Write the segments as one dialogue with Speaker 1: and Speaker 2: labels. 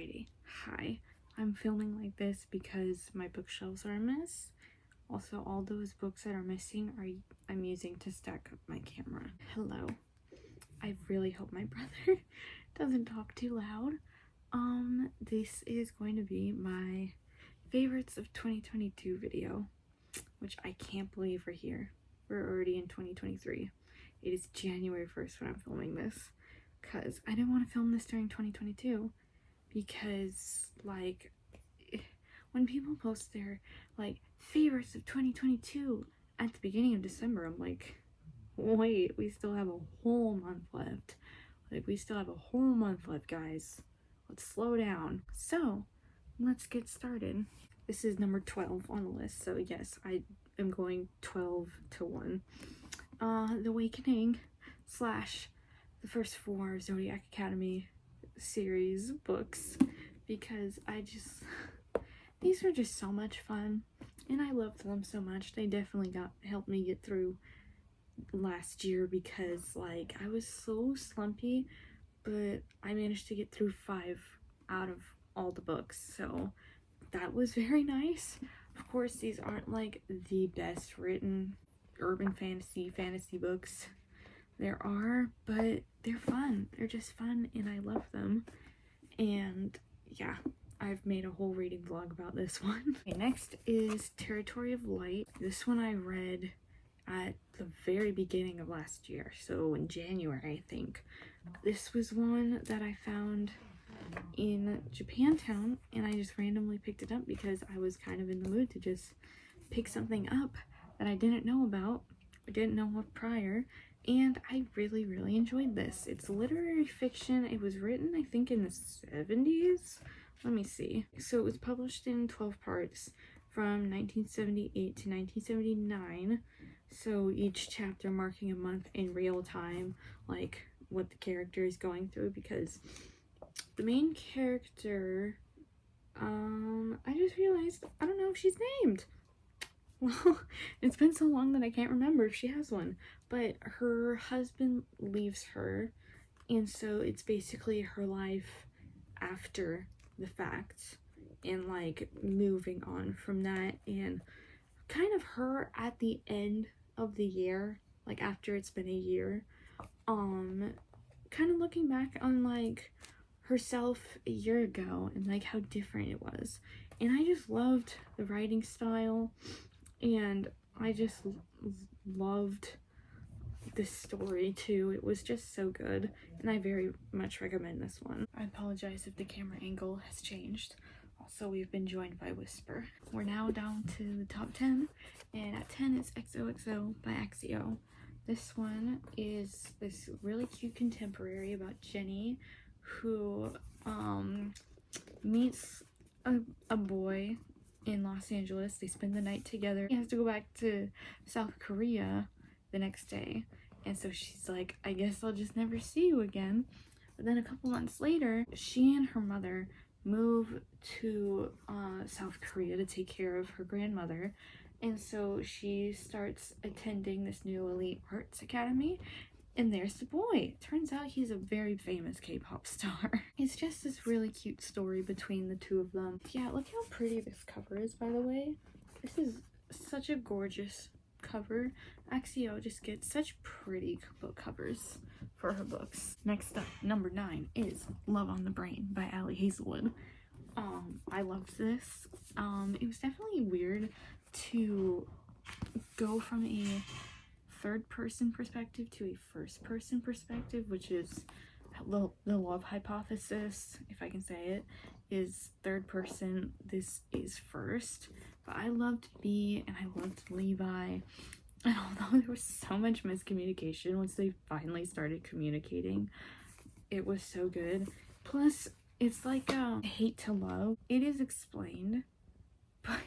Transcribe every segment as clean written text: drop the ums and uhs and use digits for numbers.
Speaker 1: Friday. Hi. I'm filming like this because my bookshelves are a mess. Also, all those books that are missing I'm using to stack up my camera. Hello. I really hope my brother doesn't talk too loud. This is going to be my favorites of 2022 video, which I can't believe we're here. We're already in 2023. It is January 1st when I'm filming this, because I didn't want to film this during 2022, because, like, when people post their, like, favorites of 2022 at the beginning of December, I'm like, wait, we still have a whole month left. Like, we still have a whole month left, guys. Let's slow down. So, let's get started. This is number 12 on the list, so yes, I am going 12 to 1. The Awakening / the first 4 Zodiac Academy series books, because these were just so much fun, and I loved them so much. They definitely helped me get through last year, because, like, I was so slumpy, but I managed to get through 5 out of all the books, so that was very nice. Of course, these aren't, like, the best written urban fantasy books there are, but they're fun. They're just fun, and I love them. And yeah, I've made a whole reading vlog about this one. Okay, next is Territory of Light. This one I read at the very beginning of last year, so in January, I think. This was one that I found in Japantown, and I just randomly picked it up because I was kind of in the mood to just pick something up that I didn't know about, I didn't know of prior, and I really enjoyed this. It's literary fiction. It was written, I think, in the 70s. Let me see. So it was published in 12 parts from 1978 to 1979. So each chapter marking a month in real time, like what the character is going through, because the main character, I just realized, I don't know if she's named. Well, it's been so long that I can't remember if she has one, but her husband leaves her, and so it's basically her life after the fact, and, like, moving on from that, and kind of her at the end of the year, like, after it's been a year, kind of looking back on, like, herself a year ago, and, like, how different it was. And I just loved the writing style, and I just loved this story too. It was just so good, and I very much recommend this one. I apologize if the camera angle has changed. Also, we've been joined by Whisper. We're now down to the top 10, and at 10 is XOXO by Axio. This one is this really cute contemporary about Jenny, who meets a boy in Los Angeles. They spend the night together. He has to go back to South Korea the next day, and so she's like, I guess I'll just never see you again. But then a couple months later, she and her mother move to South Korea to take care of her grandmother, and so she starts attending this new elite arts academy. And there's the boy. Turns out he's a very famous K-pop star. It's just this really cute story between the two of them. Yeah, look how pretty this cover is, by the way. This is such a gorgeous cover. Axio just gets such pretty book covers for her books. Next up, number 9 is Love on the Brain by Ali Hazelwood. I loved this. It was definitely weird to go from a third-person perspective to a first-person perspective, which is the love hypothesis, if I can say it, is third person. This is first. But I loved B, and I loved Levi, and although there was so much miscommunication once they finally started communicating, it was so good. Plus, it's like hate to love. It is explained, but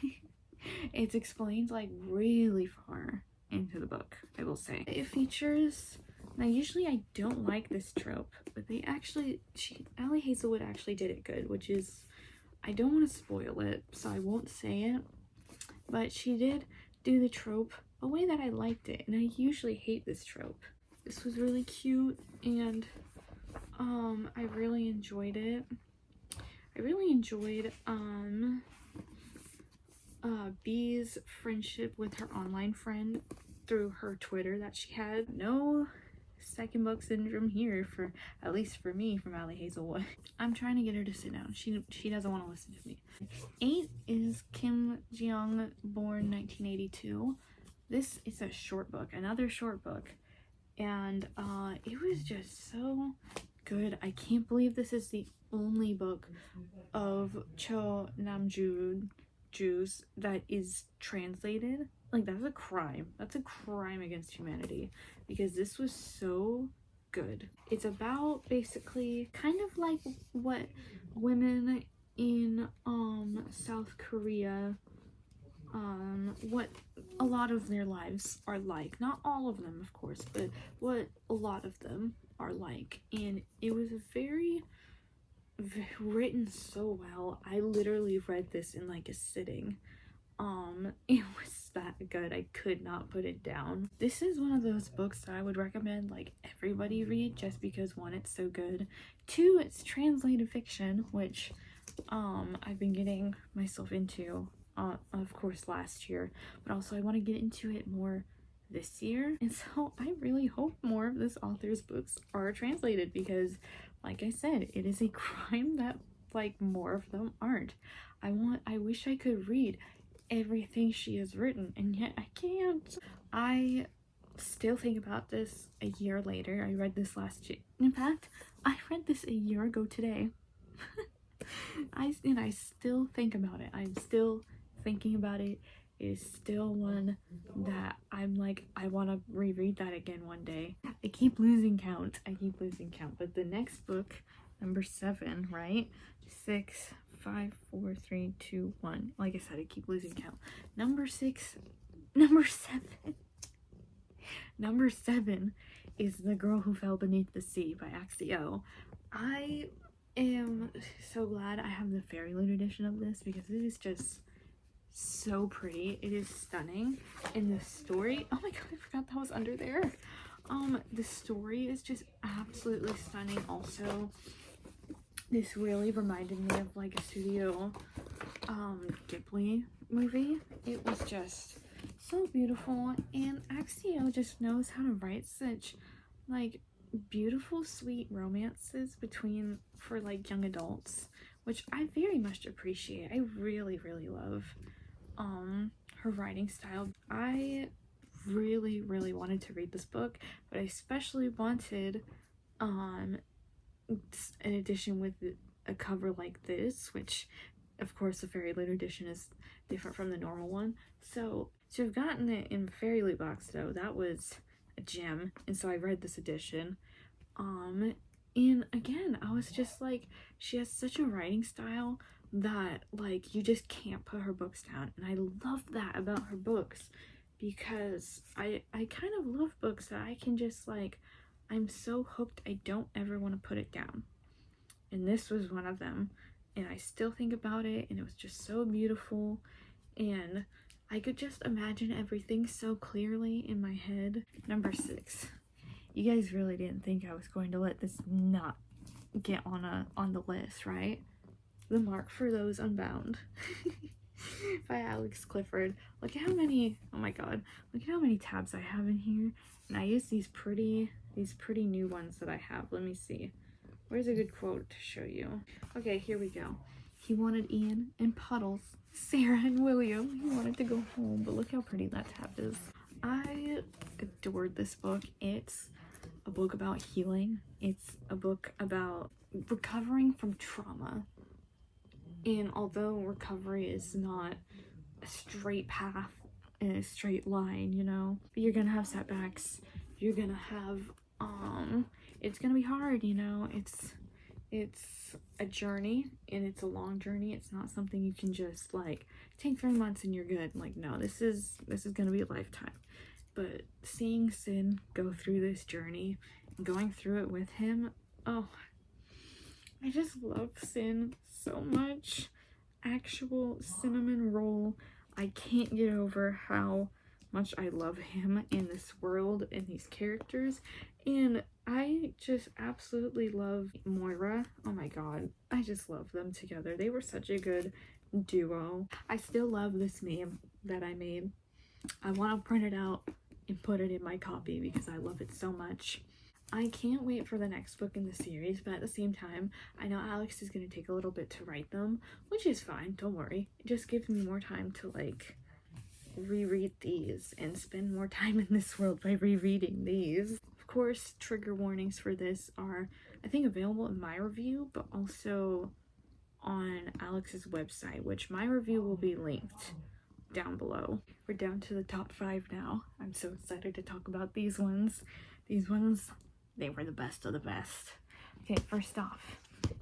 Speaker 1: it's explained, like, really far into the book, I will say. It features, now usually I don't like this trope, but Ali Hazelwood actually did it good, which is, I don't want to spoil it, so I won't say it, but she did do the trope a way that I liked it, and I usually hate this trope. This was really cute, and I really enjoyed it. I really enjoyed B's friendship with her online friend through her Twitter that she had. No second book syndrome here, for at least for me, from Allie Hazelwood. I'm trying to get her to sit down. She doesn't want to listen to me. 8 is Kim Jeong, born 1982. This is a short book, another short book, and it was just so good. I can't believe this is the only book of Cho Namjoon's that is translated. Like, that's a crime. That's a crime against humanity, because this was so good. It's about basically kind of like what women in South Korea, what a lot of their lives are like. Not all of them, of course, but what a lot of them are like. And it was written so well. I literally read this in like a sitting. It was that good. I could not put it down. This is one of those books that I would recommend like everybody read, just because 1, it's so good, 2, it's translated fiction, which I've been getting myself into of course last year, but also I want to get into it more this year, and so I really hope more of this author's books are translated, because like I said, it is a crime that like more of them aren't. I wish I could read everything she has written, and yet I can't. I still think about this a year later. I read this last year. In fact, I read this a year ago today. I still think about it. I'm still thinking about it. It is still one that I'm like, I want to reread that again one day. I keep losing count. But the next book, number 7, right? 6, 5, 4, 3, 2, 1. Like I said, I keep losing count. Number 7 is The Girl Who Fell Beneath the Sea by Axio. I am so glad I have the Fairyloot edition of this, because it is just so pretty. It is stunning, and the story, oh my god, I forgot that was under there. The story is just absolutely stunning. Also, this really reminded me of like a Studio Ghibli movie. It was just so beautiful, and Axio just knows how to write such like beautiful, sweet romances for like young adults, which I very much appreciate. I really love her writing style. I really wanted to read this book, but I especially wanted an edition with a cover like this, which of course the Fairyloot edition is different from the normal one. So to have gotten it in Fairyloot box though, that was a gem, and so I read this edition. And again, I was just like, she has such a writing style that like you just can't put her books down, and I love that about her books, because I kind of love books that I can just like, I'm so hooked I don't ever want to put it down, and this was one of them. And I still think about it, and it was just so beautiful, and I could just imagine everything so clearly in my head. Number 6. You guys really didn't think I was going to let this not get on the list, right? The Mark for Those Unbound by Alex Clifford. Look at how many, oh my god, look at how many tabs I have in here. And I use these pretty new ones that I have. Let me see. Where's a good quote to show you? Okay, here we go. He wanted Ian and Puddles, Sarah and William. He wanted to go home, but look how pretty that tab is. I adored this book. It's a book about healing. It's a book about recovering from trauma. And although recovery is not a straight path and a straight line, you know, but you're gonna have setbacks. You're gonna have, it's gonna be hard, you know. It's a journey, and it's a long journey. It's not something you can just like take 3 months and you're good. Like, no, this is gonna be a lifetime. But seeing Sin go through this journey, going through it with him, oh, I just love Sin so much. Actual cinnamon roll. I can't get over how much I love him in this world and these characters. And I just absolutely love Moira. Oh my god, I just love them together. They were such a good duo. I still love this meme that I made. I want to print it out and put it in my copy because I love it so much. I can't wait for the next book in the series, but at the same time, I know Alex is going to take a little bit to write them, which is fine, don't worry. It just gives me more time to like reread these and spend more time in this world by rereading these. Of course, trigger warnings for this are, I think, available in my review, but also on Alex's website, which my review will be linked down below. We're down to the top 5 now. I'm so excited to talk about these ones. These ones, they were the best of the best. Okay, first off,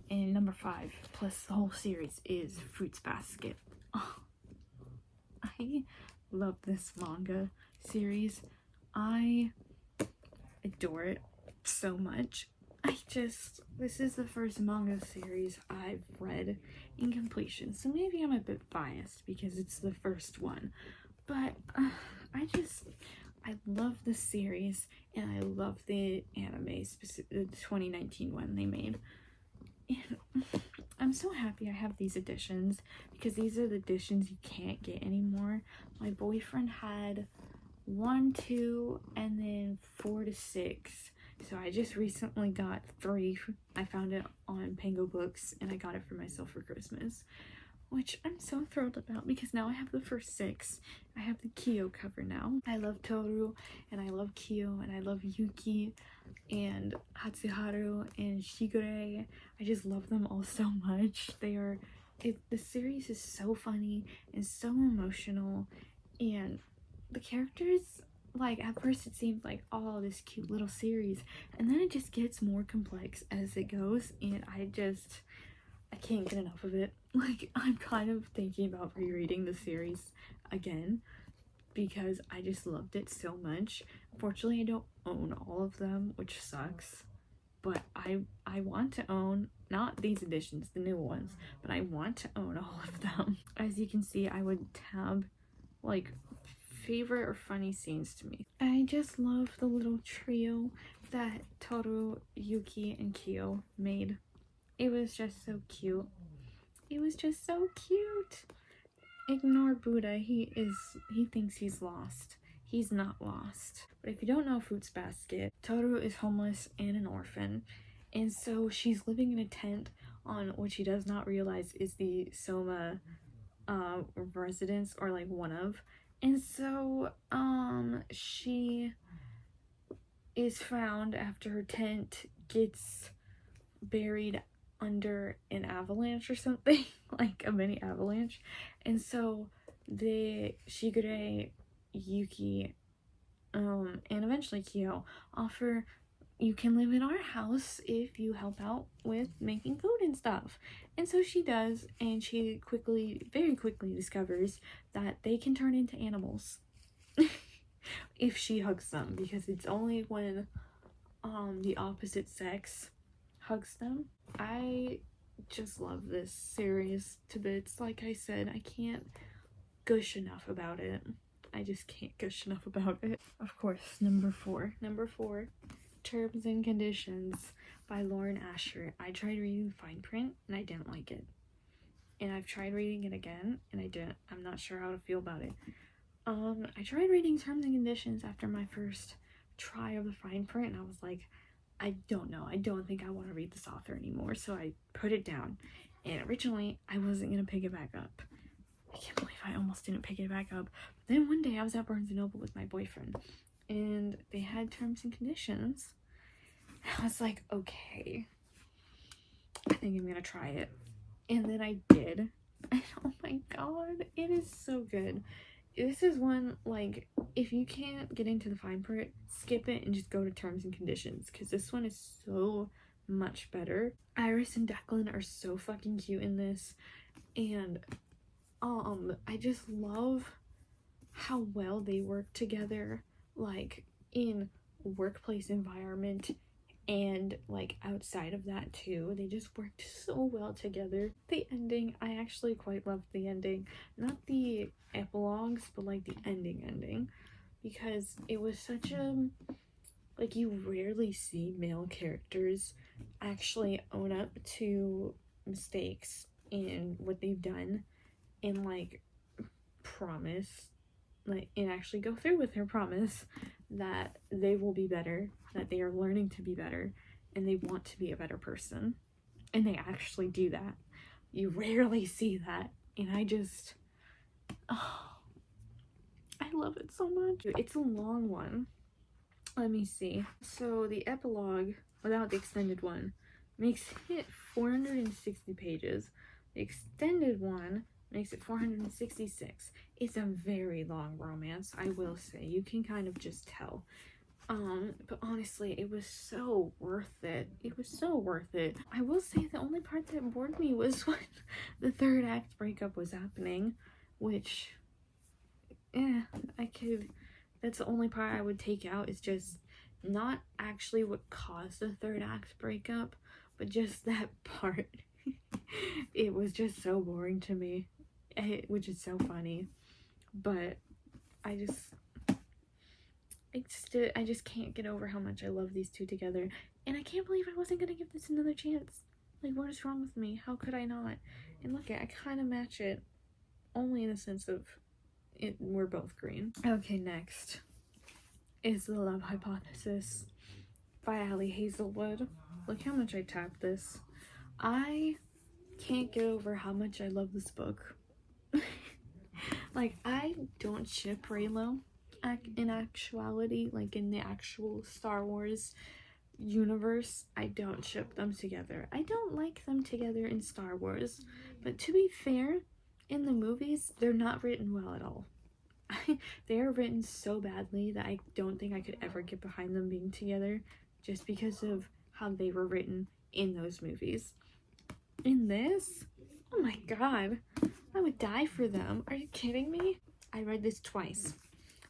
Speaker 1: in number 5, plus the whole series, is Fruits Basket. Oh, I love this manga series. I adore it so much. This is the first manga series I've read in completion, so maybe I'm a bit biased because it's the first one, but I love the series, and I love the anime, the 2019 one they made. And I'm so happy I have these editions because these are the editions you can't get anymore. My boyfriend had 1, 2, and then 4 to 6. So I just recently got 3. I found it on Pango Books and I got it for myself for Christmas, which I'm so thrilled about because now I have the first 6. I have the Kyo cover now. I love Toru and I love Kyo and I love Yuki and Hatsuharu and Shigure. I just love them all so much. The series is so funny and so emotional, and the characters, like, at first it seems like, oh, this cute little series, and then it just gets more complex as it goes, and I can't get enough of it. Like, I'm kind of thinking about rereading the series again because I just loved it so much. Unfortunately, I don't own all of them, which sucks, but I want to own, not these editions, the new ones, but I want to own all of them. As you can see, I would tab, like, favorite or funny scenes to me. I just love the little trio that Toru, Yuki, and Kyo made. It was just so cute. It was just so cute. Ignore Buddha. He thinks he's lost. He's not lost. But if you don't know Fruits Basket, Toru is homeless and an orphan, and so she's living in a tent on what she does not realize is the Soma residence, or like one of. And so she is found after her tent gets buried under an avalanche or something, like a mini avalanche. And so the Shigure, Yuki, and eventually Kyo offer, you can live in our house if you help out with making food and stuff. And so she does, and she very quickly discovers that they can turn into animals if she hugs them, because it's only when the opposite sex hugs them. I just love this series to bits. Like I said, I can't gush enough about it. I just can't gush enough about it. Of course, number 4, Terms and Conditions by Lauren Asher. I tried reading the fine print and I didn't like it, and I've tried reading it again and I'm not sure how to feel about it. I tried reading Terms and Conditions after my first try of the fine print, and I was like, I don't know, I don't think I want to read this author anymore, so I put it down. And originally I wasn't gonna pick it back up. I can't believe I almost didn't pick it back up. But then one day I was at Barnes & Noble with my boyfriend, and they had Terms and Conditions. I was like, okay, I think I'm gonna try it. And then I did, and oh my god, it is so good. This is one, like, if you can't get into the fine print, skip it and just go to Terms and Conditions, because this one is so much better. Iris and Declan are so fucking cute in this, and I just love how well they work together, like in workplace environment and like outside of that too. They just worked so well together. The ending, I actually quite loved the ending, not the epilogues, but like the ending, because it was such a Like, you rarely see male characters actually own up to mistakes in what they've done and, like, promise, like, and actually go through with their promise that they will be better, that they are learning to be better, and they want to be a better person. And they actually do that. You rarely see that. And I just, oh, I love it so much. It's a long one. Let me see. So the epilogue, without the extended one, makes it 460 pages. The extended one makes it 466. It's a very long romance, I will say. You can kind of just tell. But honestly, it was so worth it. It was so worth it. I will say the only part that bored me was when the third act breakup was happening, which, that's the only part I would take out, is just not actually what caused the third act breakup, but just that part. It was just so boring to me, which is so funny. But I just can't get over how much I love these two together, and I can't believe I wasn't gonna give this another chance. Like, what is wrong with me? How could I not? And look, I kind of match it, only in the sense of we're both green. Okay, next is The Love Hypothesis by Ali Hazelwood. Look how much I tapped this. I can't get over how much I love this book. Like, I don't ship Reylo in actuality, like in the actual Star Wars universe. I don't ship them together. I don't like them together in Star Wars, but to be fair, in the movies, they're not written well at all. They are written so badly that I don't think I could ever get behind them being together, just because of how they were written in those movies. In this, oh my god, I would die for them. Are you kidding me? I read this twice.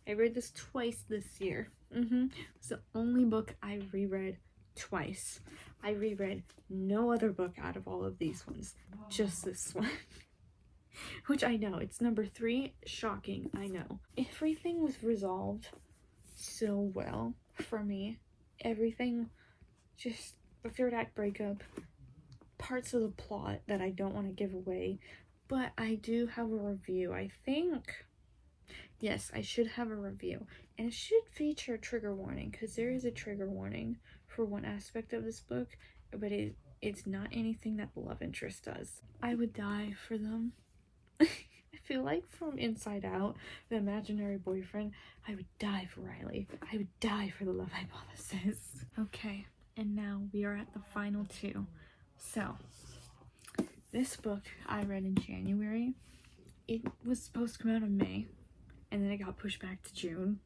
Speaker 1: I read this twice this year. It's the only book I reread twice. I reread no other book out of all of these ones, just this one. Which I know, it's number 3. Shocking, I know. Everything was resolved so well for me. Everything, just the third act breakup, parts of the plot that I don't want to give away, but I do have a review, I think. Yes, I should have a review, and it should feature a trigger warning, because there is a trigger warning for one aspect of this book, but it's not anything that the love interest does. I would die for them. I feel like from Inside Out, the imaginary boyfriend, I would die for Riley. I would die for The Love Hypothesis. Okay, and now we are at the final 2. So, this book I read in January. It was supposed to come out in May, and then it got pushed back to June,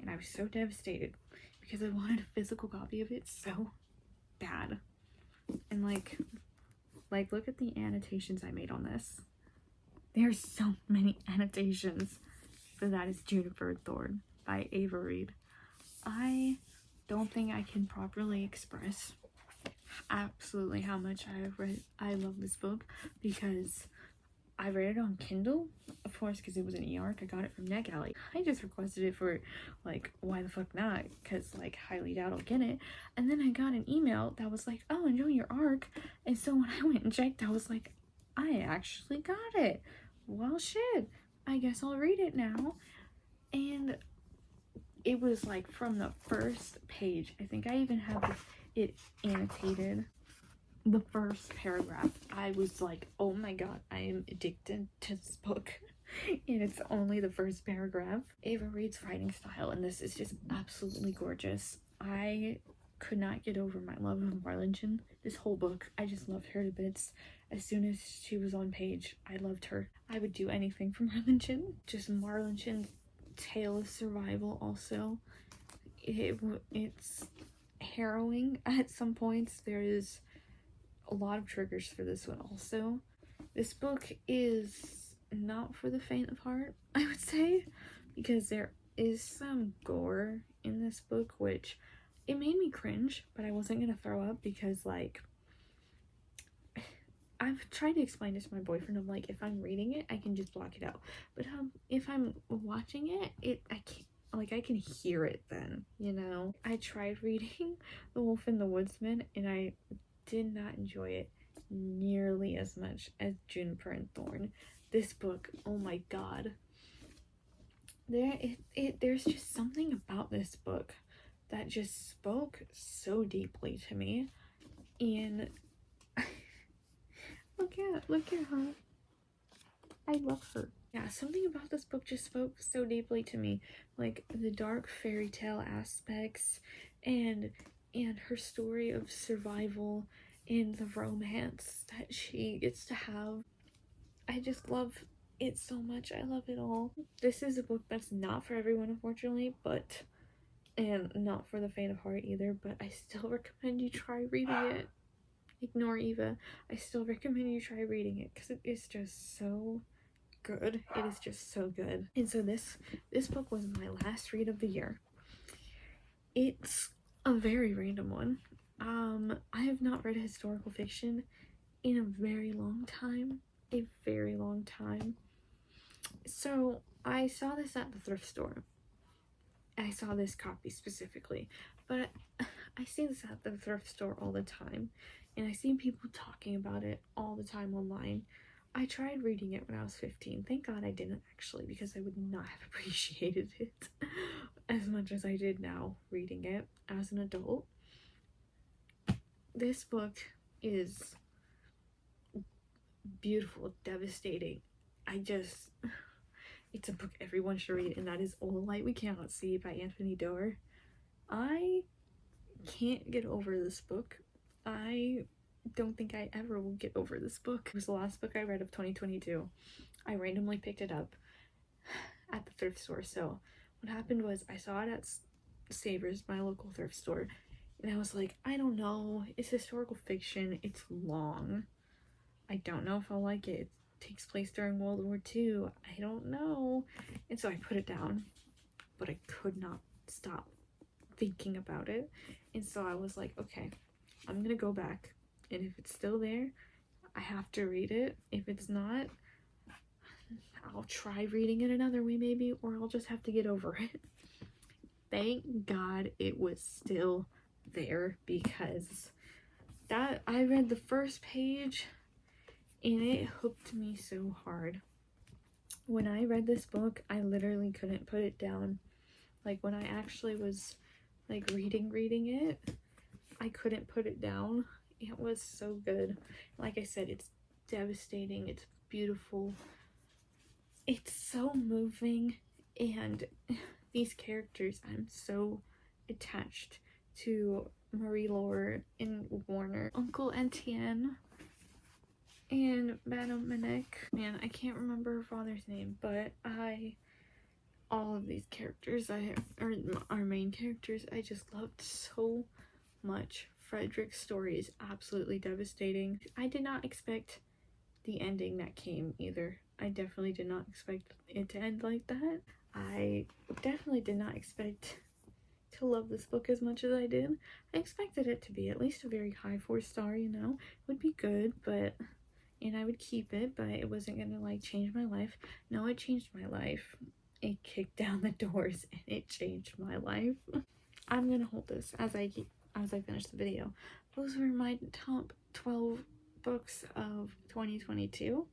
Speaker 1: and I was so devastated because I wanted a physical copy of it so bad. And like look at the annotations I made on this. There's so many annotations. But that is Juniper Thorn by Ava Reed. I don't think I can properly express absolutely how much I love this book, because I read it on Kindle, of course, because it was an e-arc. I got it from NetGalley. I just requested it for, like, why the fuck not? Because, like, highly doubt I'll get it. And then I got an email that was like, oh, enjoy your arc. And so when I went and checked, I was like, I actually got it. Well, shit. I guess I'll read it now. And it was, like, from the first page. I think I even have it annotated. The first paragraph, I was like, oh my god, I am addicted to this book. And it's only the first paragraph. Ava Reed's writing style, and this is just absolutely gorgeous. I could not get over my love of Marlington. This whole book, I just loved her to bits. As soon as she was on page, I loved her. I would do anything for Marlington. Just Marlington's tale of survival also. It's harrowing at some points. There is a lot of triggers for this one also. This book is not for the faint of heart, I would say, because there is some gore in this book, which it made me cringe, but I wasn't gonna throw up because, like, I've tried to explain this to my boyfriend. I'm like, if I'm reading it, I can just block it out, but if I'm watching it, I can't. like, I can hear it then, you know? I tried reading The Wolf and the Woodsman, and I did not enjoy it nearly as much as Juniper and Thorn. This book, oh my god. There's just something about this book that just spoke so deeply to me. And look at her. I love her. Yeah, something about this book just spoke so deeply to me. Like the dark fairy tale aspects and her story of survival and the romance that she gets to have. I just love it so much. I love it all. This is a book that's not for everyone, unfortunately, but and not for the faint of heart either, but I still recommend you try reading it. Ignore Eva. I still recommend you try reading it because it is just so good. It is just so good. And so this book was my last read of the year. It's a very random one. I have not read historical fiction in a very long time. A very long time. So I saw this at the thrift store. I saw this copy specifically, but I see this at the thrift store all the time, and I see people talking about it all the time online. I tried reading it when I was 15. Thank God I didn't, actually, because I would not have appreciated it as much as I did now reading it as an adult. This book is beautiful, devastating. It's a book everyone should read, and that is All the Light We Cannot See by Anthony Doerr. I can't get over this book. I don't think I ever will get over this book. It was the last book I read of 2022. I randomly picked it up at the thrift store. So what happened was I saw it at Savers, my local thrift store, and I was like, I don't know, it's historical fiction, it's long. I don't know if I'll like it. It takes place during World War II. I don't know. And so I put it down, but I could not stop thinking about it. And so I was like, okay, I'm gonna go back, and if it's still there, I have to read it. If it's not, I'll try reading it another way maybe, or I'll just have to get over it. Thank God it was still there, because that I read the first page and it hooked me so hard. When I read this book, I literally couldn't put it down. Like when I actually was like reading it, I couldn't put it down. It was so good. Like I said, it's devastating, it's beautiful, it's so moving, and these characters, I'm so attached to Marie-Laure and Warner, Uncle Etienne and Madame Manec. Man, I can't remember her father's name, but all of these characters are our main characters. I just loved so much. Frederick's story is absolutely devastating. I did not expect the ending that came either. I definitely did not expect it to end like that. I definitely did not expect to love this book as much as I did. I expected it to be at least a very high 4-star, you know, would be good, and I would keep it, but it wasn't gonna like change my life. No, it changed my life. It kicked down the doors and it changed my life. I'm gonna hold this as I finish the video. Those were my top 12 books of 2022.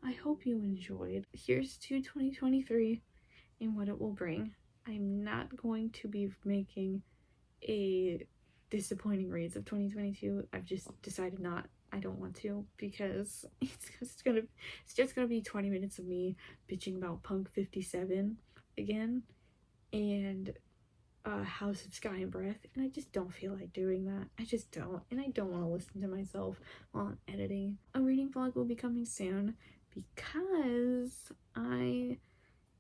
Speaker 1: I hope you enjoyed. Here's to 2023 and what it will bring. I'm not going to be making a disappointing reads of 2022. I've just decided not. I don't want to, because it's just gonna be 20 minutes of me bitching about Punk 57 again and House of Sky and Breath, and I just don't feel like doing that. I just don't, and I don't want to listen to myself while I'm editing. A reading vlog will be coming soon because I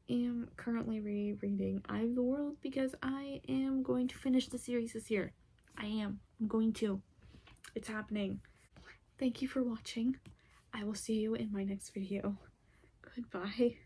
Speaker 1: am currently rereading Eye of the World, because I am going to finish the series this year. I'm going to. It's happening. Thank you for watching. I will see you in my next video. Goodbye.